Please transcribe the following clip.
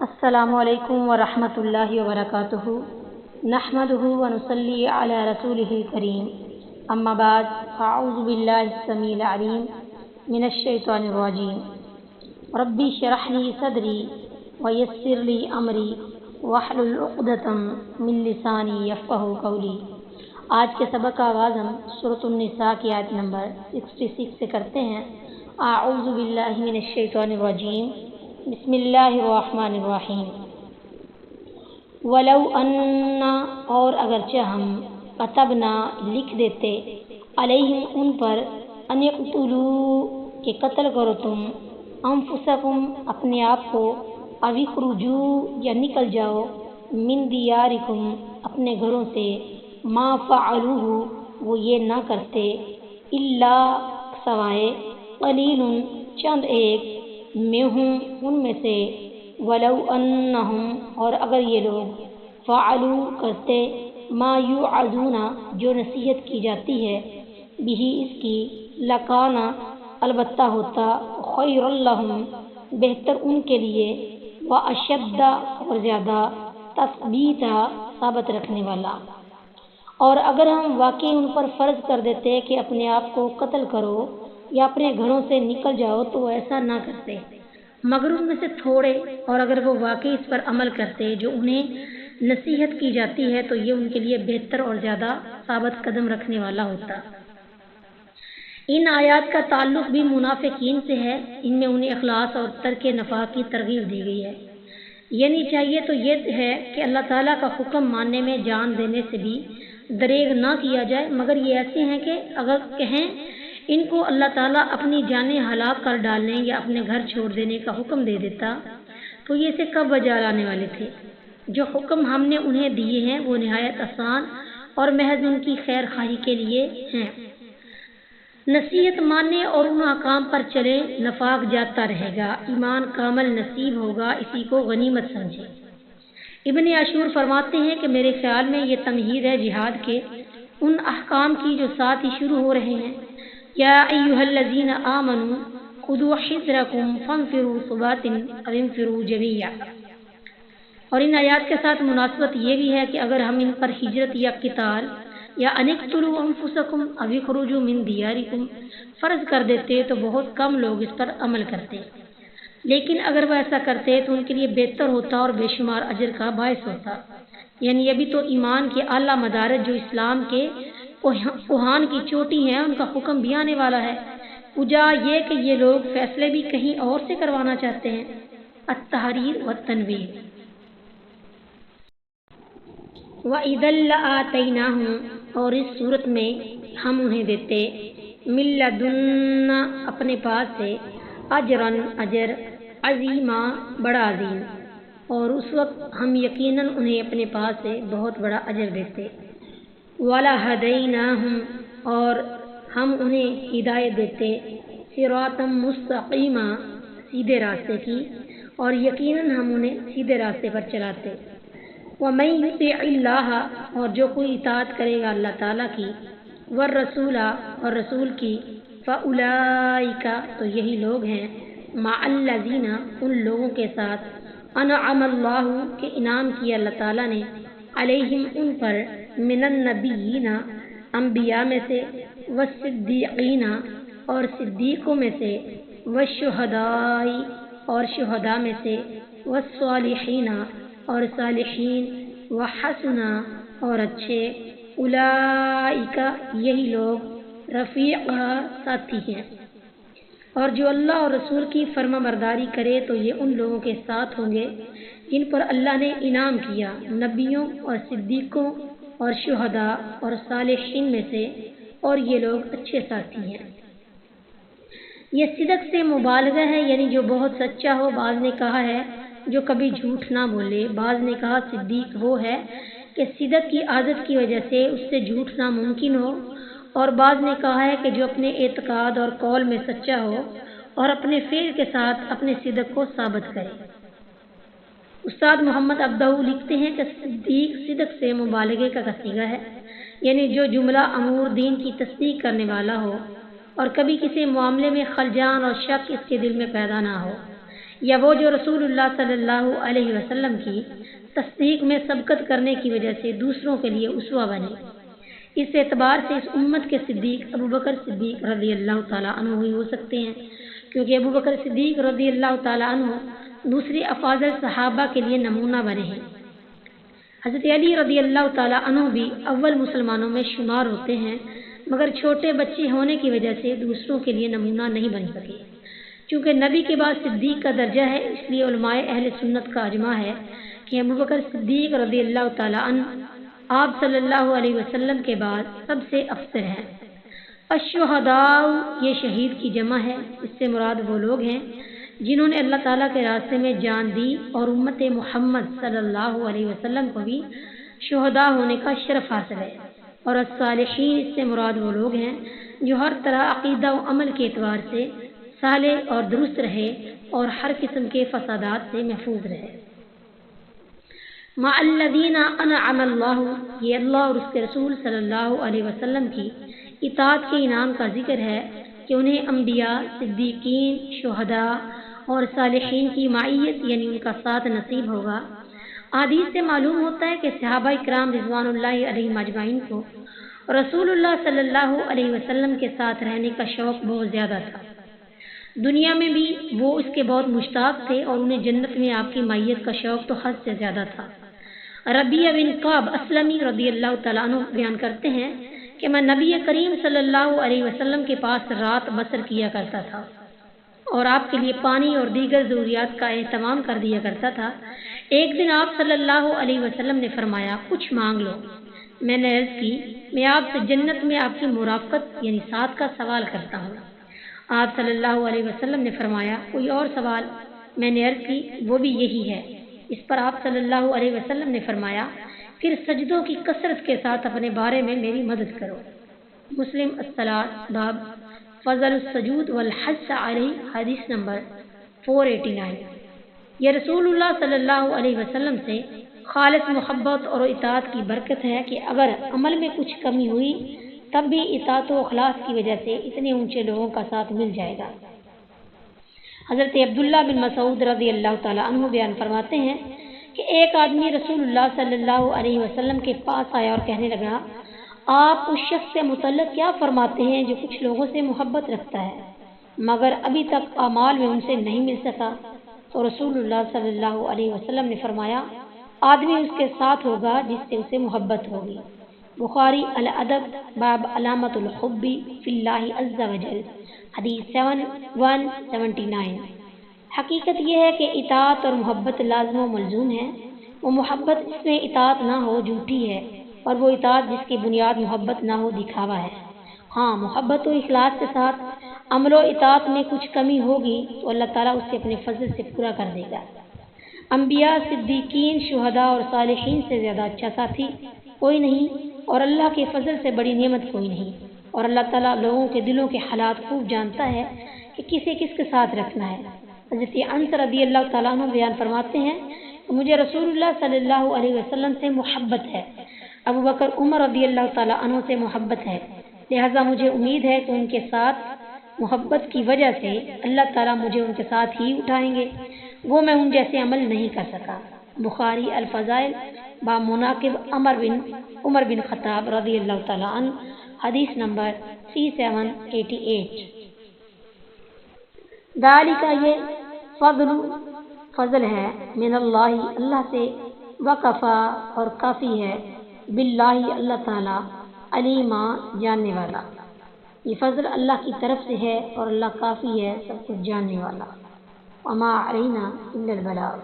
السلام علیکم ورحمۃ اللہ وبرکاتہ نحمده ونصلی علی رسولہ الکریم اما بعد فاعوذ باللہ السمیع العلیم من الشیطان الرجیم ربی اشرح لی صدری ویسر لی امری واحلل عقدۃ من لسانی یفقہوا قولی۔ آج کے سبق کا آغاز ہم سورۃ النساء کی آیت نمبر 66 سے کرتے ہیں۔ اعوذ باللہ من الشیطان الرجیم، بسم اللہ الرحمن الرحیم۔ ولو انا، اور اگرچہ ہم کتبنا لکھ دیتے، علیہم ان پر، ان اقتلوا کہ قتل کرو تم، انفسکم اپنے آپ کو، او اخرجوا یا نکل جاؤ، من دیارکم اپنے گھروں سے، ما فعلوہ وہ یہ نہ کرتے، الا سوائے، قلیل چند ایک، منہم ان میں سے، ولو انہم اور اگر یہ لوگ، فعلوا کرتے، ما یوعظون جو نصیحت کی جاتی ہے، بھی اس کی، لکانا البتہ ہوتا، خیر لہم بہتر ان کے لیے، واشد اور زیادہ، تثبیتا ثابت رکھنے والا۔ اور اگر ہم واقعی ان پر فرض کر دیتے کہ اپنے آپ کو قتل کرو یا اپنے گھروں سے نکل جاؤ تو وہ ایسا نہ کرتے، مگر ان میں سے تھوڑے، اور اگر وہ واقعی اس پر عمل کرتے جو انہیں نصیحت کی جاتی ہے تو یہ ان کے لیے بہتر اور زیادہ ثابت قدم رکھنے والا ہوتا۔ ان آیات کا تعلق بھی منافقین سے ہے، ان میں انہیں اخلاص اور ترک نفاق کی ترغیب دی گئی ہے۔ یعنی چاہیے تو یہ ہے کہ اللہ تعالیٰ کا حکم ماننے میں جان دینے سے بھی دریغ نہ کیا جائے، مگر یہ ایسے ہیں کہ اگر کہیں ان کو اللہ تعالیٰ اپنی جانیں ہلاک کر ڈالنے یا اپنے گھر چھوڑ دینے کا حکم دے دیتا تو یہ اسے کب بجا لانے والے تھے۔ جو حکم ہم نے انہیں دیے ہیں وہ نہایت آسان اور محض ان کی خیر خواہی کے لیے ہیں۔ نصیحت ماننے اور ان احکام پر چلے، نفاق جاتا رہے گا، ایمان کامل نصیب ہوگا، اسی کو غنیمت سمجھے۔ ابن عاشور فرماتے ہیں کہ میرے خیال میں یہ تمہید ہے جہاد کے ان احکام کی جو ساتھ ہی شروع ہو رہے ہیں، یا ایھا الذین آمنوا خذوا حذرکم فانفروا ثبات او انفروا جمیعا۔ اور ان آیات کے ساتھ مناسبت یہ بھی ہے کہ اگر ہم ان پر ہجرت یا قتال یا ان اقتلوا انفسکم او اخرجوا من دیارکم فرض کر دیتے تو بہت کم لوگ اس پر عمل کرتے، لیکن اگر وہ ایسا کرتے تو ان کے لیے بہتر ہوتا اور بے شمار اجر کا باعث ہوتا۔ یعنی یہ بھی تو ایمان کے اعلیٰ مدارج جو اسلام کے کوہان کی چوٹی ہیں ان کا حکم بھی آنے والا ہے۔ وجہ یہ کہ یہ لوگ فیصلے بھی کہیں اور سے کروانا چاہتے ہیں۔ التحریر والتنویر۔ وَإِذًا لَآتَيْنَاهُمْ اور اس صورت میں ہم انہیں دیتے، مِن لَدُنَّا اپنے پاس سے، اجراً اجر، عظیما بڑا عظیم، اور اس وقت ہم یقیناً انہیں اپنے پاس سے بہت بڑا اجر دیتے۔ وَلَہَدَيْنَاهُمْ اور ہم انہیں ہدایت دیتے، صراطا مستقیما سیدھے راستے کی، اور یقیناً ہم انہیں سیدھے راستے پر چلاتے۔ وَمَن یُطِعِ اللَّهَ اور جو کوئی اطاعت کرے گا اللہ تعالیٰ کی، والرسول اور رسول کی، فَأُولَئِکَ تو یہی لوگ ہیں، مع الذین ان لوگوں کے ساتھ، انعم اللہ کہ انعام کیا اللہ تعالیٰ نے، علیہم ان پر، من النبیین انبیاء میں سے، والصدیقین اور صدیقوں میں سے، والشہداء اور شہداء میں سے، والصالحین اور صالحین، وحسن اور اچھے، اولئک یہی لوگ، رفیقا ساتھی ہیں۔ اور جو اللہ اور رسول کی فرما برداری کرے تو یہ ان لوگوں کے ساتھ ہوں گے جن پر اللہ نے انعام کیا، نبیوں اور صدیقوں اور شہداء اور صالحین میں سے، اور یہ لوگ اچھے ساتھی ہیں۔ یہ صدق سے مبالغہ ہے، یعنی جو بہت سچا ہو۔ بعض نے کہا ہے جو کبھی جھوٹ نہ بولے، بعض نے کہا صدیق وہ ہے کہ صدق کی عادت کی وجہ سے اس سے جھوٹ ناممکن ہو، اور بعض نے کہا ہے کہ جو اپنے اعتقاد اور قول میں سچا ہو اور اپنے فعل کے ساتھ اپنے صدق کو ثابت کرے۔ استاد محمد عبدہ لکھتے ہیں کہ صدیق صدق سے مبالغے کا صیغہ ہے، یعنی جو جملہ امور دین کی تصدیق کرنے والا ہو اور کبھی کسی معاملے میں خلجان اور شک اس کے دل میں پیدا نہ ہو، یا وہ جو رسول اللہ صلی اللہ علیہ وسلم کی تصدیق میں سبقت کرنے کی وجہ سے دوسروں کے لیے اسوہ بنے۔ اس اعتبار سے اس امت کے صدیق ابو بکر صدیق رضی اللہ تعالیٰ عنہ ہی ہو سکتے ہیں، کیونکہ ابو بکر صدیق رضی اللہ تعالیٰ عنہ دوسری افاضل صحابہ کے لیے نمونہ بنے ہیں۔ حضرت علی رضی اللہ تعالیٰ عنہ بھی اول مسلمانوں میں شمار ہوتے ہیں، مگر چھوٹے بچے ہونے کی وجہ سے دوسروں کے لیے نمونہ نہیں بن سکے۔ چونکہ نبی کے بعد صدیق کا درجہ ہے، اس لیے علماء اہل سنت کا اجماع ہے کہ ابو بکر صدیق رضی اللہ تعالیٰ عنہ آپ صلی اللہ علیہ وسلم کے بعد سب سے افضل ہیں۔ الشہداء یہ شہید کی جمع ہے، اس سے مراد وہ لوگ ہیں جنہوں نے اللہ تعالیٰ کے راستے میں جان دی اور امت محمد صلی اللہ علیہ وسلم کو بھی شہداء ہونے کا شرف حاصل ہے۔ اور الصالحین اس سے مراد وہ لوگ ہیں جو ہر طرح عقیدہ و عمل کے اعتبار سے صالح اور درست رہے اور ہر قسم کے فسادات سے محفوظ رہے۔ مع الذین انعم اللہ، یہ اللہ اور اس کے رسول صلی اللہ علیہ وسلم کی اطاعت کے انعام کا ذکر ہے کہ انہیں انبیاء، صدیقین، شہداء اور صالحین کی معیت یعنی ان کا ساتھ نصیب ہوگا۔ حدیث سے معلوم ہوتا ہے کہ صحابہ کرام رضوان اللہ علیہم اجمعین کو رسول اللہ صلی اللہ علیہ وسلم کے ساتھ رہنے کا شوق بہت زیادہ تھا۔ دنیا میں بھی وہ اس کے بہت مشتاق تھے اور انہیں جنت میں آپ کی معیت کا شوق تو حد سے زیادہ تھا۔ ربیہ بن کعب اسلمی رضی اللہ تعالیٰ عنہ بیان کرتے ہیں کہ میں نبی کریم صلی اللہ علیہ وسلم کے پاس رات بسر کیا کرتا تھا اور آپ کے لیے پانی اور دیگر ضروریات کا اہتمام کر دیا کرتا تھا۔ ایک دن آپ صلی اللہ علیہ وسلم نے فرمایا، کچھ مانگ لو۔ میں نے عرض کی، میں آپ سے جنت میں آپ کی مرافقت یعنی ساتھ کا سوال کرتا ہوں۔ آپ صلی اللہ علیہ وسلم نے فرمایا، کوئی اور سوال؟ میں نے عرض کی، وہ بھی یہی ہے۔ اس پر آپ صلی اللہ علیہ وسلم نے فرمایا، پھر سجدوں کی کثرت کے ساتھ اپنے بارے میں میری مدد کرو۔ مسلم الصلاۃ باب فضل السجود والحث علیہ، حدیث نمبر 489۔ یہ رسول اللہ صلی اللہ علیہ وسلم سے خالص محبت اور اطاعت کی برکت ہے کہ اگر عمل میں کچھ کمی ہوئی تب بھی اطاعت و اخلاص کی وجہ سے اتنے اونچے لوگوں کا ساتھ مل جائے گا۔ حضرت عبداللہ بن مسعود رضی اللہ تعالیٰ عنہ بیان فرماتے ہیں کہ ایک آدمی رسول اللہ صلی اللہ علیہ وسلم کے پاس آیا اور کہنے لگا، آپ اس شخص سے متعلق کیا فرماتے ہیں جو کچھ لوگوں سے محبت رکھتا ہے مگر ابھی تک اعمال میں ان سے نہیں مل سکا؟ تو رسول اللہ صلی اللہ علیہ وسلم نے فرمایا، آدمی اس کے ساتھ ہوگا جس سے اسے محبت ہوگی۔ بخاری الادب باب علامت الحب فی اللہ عز وجل، حدیث 7179۔ حقیقت یہ ہے کہ اطاعت اور محبت لازم و ملزوم ہے۔ وہ محبت جس میں اطاعت نہ ہو جھوٹی ہے، اور وہ اطاعت جس کی بنیاد محبت نہ ہو دکھاوا ہے۔ ہاں، محبت و اخلاص کے ساتھ عمل و اطاعت میں کچھ کمی ہوگی تو اللہ تعالیٰ اسے اپنے فضل سے پورا کر دے گا۔ انبیاء، صدیقین، شہداء اور صالحین سے زیادہ اچھا ساتھی کوئی نہیں، اور اللہ کے فضل سے بڑی نعمت کوئی نہیں۔ اور اللہ تعالیٰ لوگوں کے دلوں کے حالات خوب جانتا ہے کہ کسے کس کے ساتھ رکھنا ہے۔ حضرت انس رضی اللہ تعالیٰ عنہ بیان فرماتے ہیں کہ مجھے رسول اللہ صلی اللہ علیہ وسلم سے محبت ہے، ابو بکر عمر رضی اللہ تعالیٰ عنہ سے محبت ہے، لہذا مجھے امید ہے کہ ان کے ساتھ محبت کی وجہ سے اللہ تعالیٰ مجھے ان کے ساتھ ہی اٹھائیں گے، وہ میں ان جیسے عمل نہیں کر سکا۔ بخاری الفضائل باب مناقب عمر بن خطاب رضی اللہ تعالیٰ عنہ، حدیث نمبر 3788۔ ذالک یہ فضل ہے، من اللہ اللہ سے، وکفا اور کافی ہے، باللہ اللہ تعالیٰ، علیما جاننے والا۔ یہ فضل اللہ کی طرف سے ہے اور اللہ کافی ہے، سب کچھ جاننے والا۔ وما علینا الا البلاغ۔